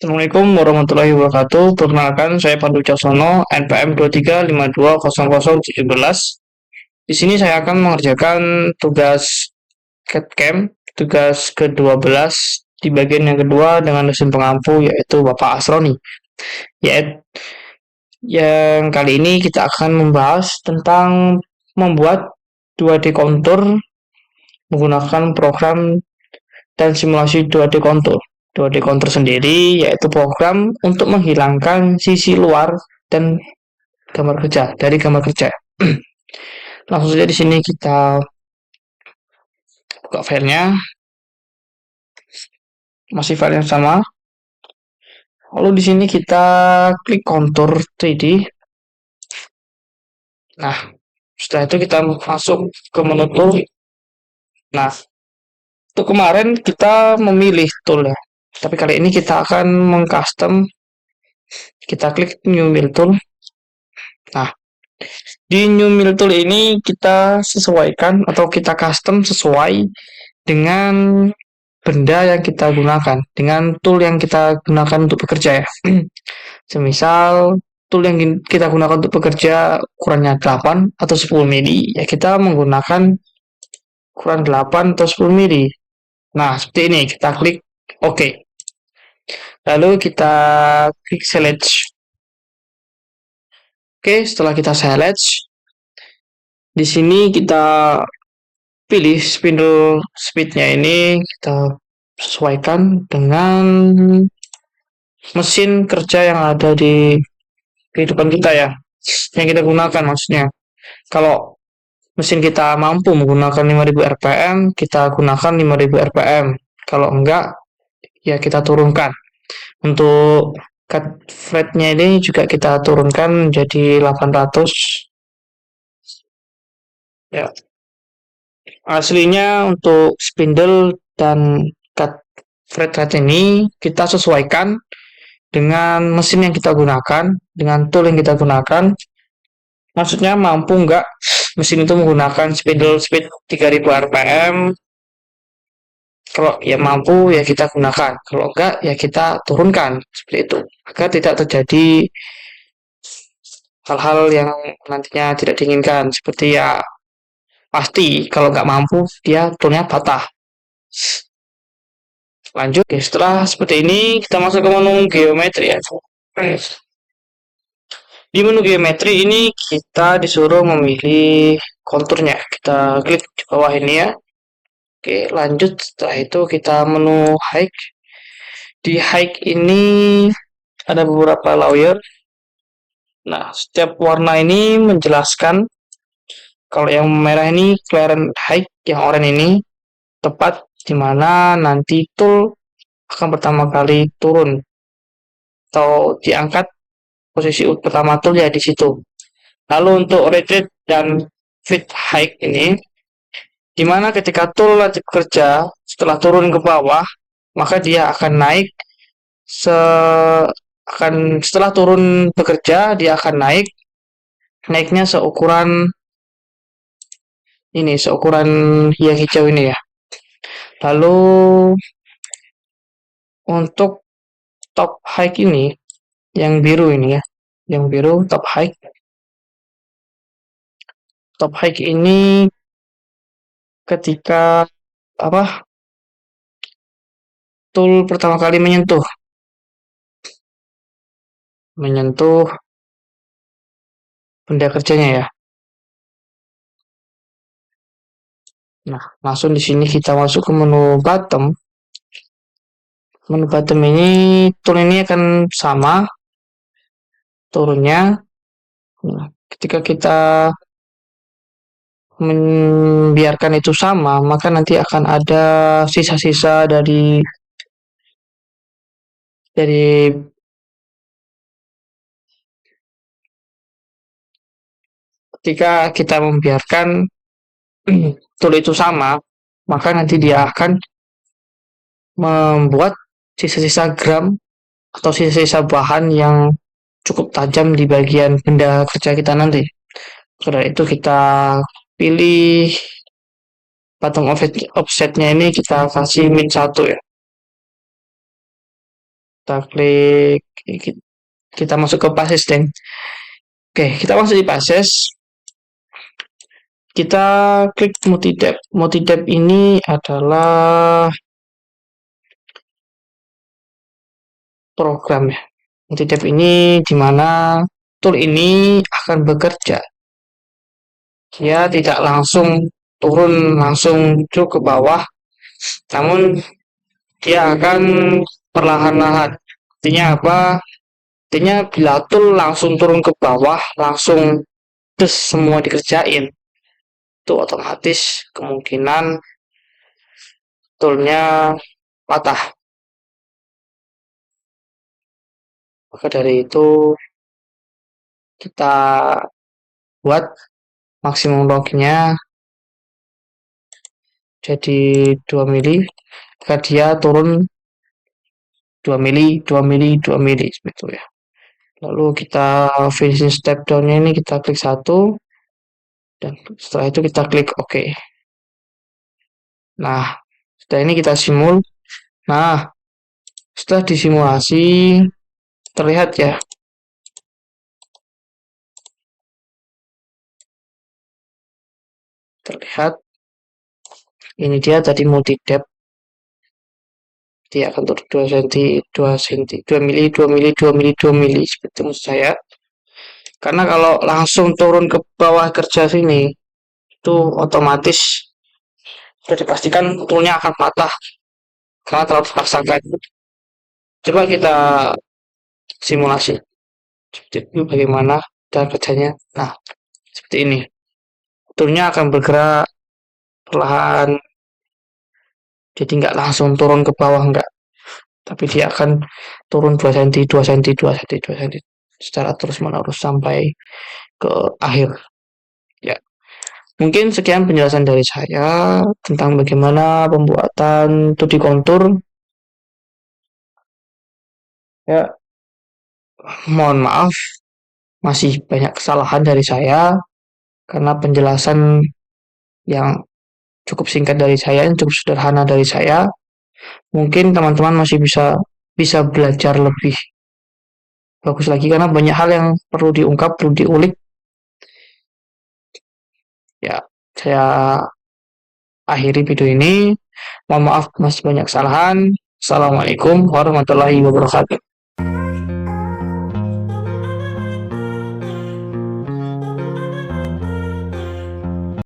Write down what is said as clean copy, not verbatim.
Assalamualaikum warahmatullahi wabarakatuh. Perkenalkan, saya Pandu Caksono, NPM 23520017. Di sini saya akan mengerjakan tugas CAT-CAM, tugas ke-12 di bagian yang kedua dengan dosen pengampu yaitu Bapak Asroni. Yang kali ini kita akan membahas tentang membuat 2D kontur menggunakan program dan simulasi 2D kontur. 2D kontur sendiri yaitu program untuk menghilangkan sisi luar dan gambar kerja dari gambar kerja. Langsung saja di sini kita buka filenya, masih file yang sama. Lalu di sini kita klik kontur 3D. Nah, setelah itu kita masuk ke menu tool. Nah, untuk kemarin kita memilih tool ya, tapi kali ini kita akan mengcustom. Kita klik new mill tool. Nah, di new mill tool ini kita sesuaikan atau kita custom sesuai dengan benda yang kita gunakan, dengan tool yang kita gunakan untuk bekerja ya. Semisal tool yang kita gunakan untuk bekerja ukurannya 8 atau 10 mili, ya kita menggunakan ukuran 8 atau 10 mili. Nah, seperti ini, kita klik OK. Lalu kita klik select. Oke, setelah kita select, di sini kita pilih spindle speednya ini kita sesuaikan dengan mesin kerja yang ada di kehidupan kita ya, yang kita gunakan maksudnya. Kalau mesin kita mampu menggunakan 5000 rpm, kita gunakan 5000 rpm. Kalau enggak, ya kita turunkan. Untuk cut rate-nya ini juga kita turunkan menjadi 800. Ya, aslinya untuk spindle dan cut rate ini kita sesuaikan dengan mesin yang kita gunakan, dengan tool yang kita gunakan. Maksudnya mampu nggak mesin itu menggunakan spindle speed 3000 rpm. Kalau ya mampu ya kita gunakan, kalau enggak ya kita turunkan, seperti itu, agar tidak terjadi hal-hal yang nantinya tidak diinginkan, seperti ya pasti kalau nggak mampu dia toolnya patah. Lanjut, oke, setelah seperti ini kita masuk ke menu geometri ya. Di menu geometri ini kita disuruh memilih konturnya, kita klik di bawah ini ya. Oke, lanjut, setelah itu kita menu height. Di height ini ada beberapa layer. Nah, setiap warna ini menjelaskan. Kalau yang merah ini clearance height, yang oranye ini tepat di mana nanti tool akan pertama kali turun atau diangkat, posisi pertama tool ya di situ. Lalu untuk retreat dan fit height ini, dimana ketika tool lagi bekerja setelah turun ke bawah, maka dia akan naik setelah turun bekerja dia akan naiknya seukuran yang hijau ini ya. Lalu untuk top height ini, yang biru ini ya, yang biru top height ini ketika tool pertama kali menyentuh benda kerjanya ya. Nah, langsung di sini kita masuk ke menu bottom. Menu bottom ini tool ini akan sama turunnya. Nah, ketika kita membiarkan itu sama, maka nanti akan ada sisa-sisa dari ketika kita membiarkan tool itu sama, maka nanti dia akan membuat sisa-sisa gram atau sisa-sisa bahan yang cukup tajam di bagian benda kerja kita nanti. Setelah itu kita pilih bottom offsetnya ini kita kasih min 1 ya. Kita klik, kita masuk ke Passes, Deng. Oke, kita masuk di Passes. Kita klik multi-tab. Multi-tab ini adalah program ya. Multi-tab ini di mana tool ini akan bekerja. Dia tidak langsung turun langsung menuju ke bawah, namun dia akan perlahan-lahan. Artinya apa? Artinya bila tool langsung turun ke bawah, langsung terus semua dikerjain, itu otomatis kemungkinan toolnya patah. Maka dari itu kita buat maksimum lognya jadi 2 mili, maka dia turun 2 mili, 2 mili, 2 mili seperti itu ya. Lalu kita finishing step down-nya ini kita klik 1, dan setelah itu kita klik OK. Nah, setelah ini kita simul. Nah, setelah disimulasi terlihat ya, terlihat ini dia tadi multi depth, dia akan turun 2 cm, 2 cm, 2 mili, 2 mili, 2 mili, 2 mili seperti itu saya. Karena kalau langsung turun ke bawah kerja sini, itu otomatis sudah dipastikan toolnya akan patah karena terlalu dipaksakan. Coba kita simulasi seperti itu, bagaimana cara kerjanya. Nah, seperti ini, toolnya akan bergerak perlahan, jadi nggak langsung turun ke bawah, enggak, tapi dia akan turun 2 cm, 2 cm, 2 cm, 2 cm secara terus menerus sampai ke akhir ya. Mungkin sekian penjelasan dari saya tentang bagaimana pembuatan 2D kontur ya. Mohon maaf masih banyak kesalahan dari saya karena penjelasan yang cukup singkat dari saya, yang cukup sederhana dari saya. Mungkin teman-teman masih bisa bisa belajar lebih bagus lagi karena banyak hal yang perlu diungkap, perlu diulik. Ya, saya akhiri video ini. Mohon maaf masih banyak kesalahan. Assalamualaikum warahmatullahi wabarakatuh.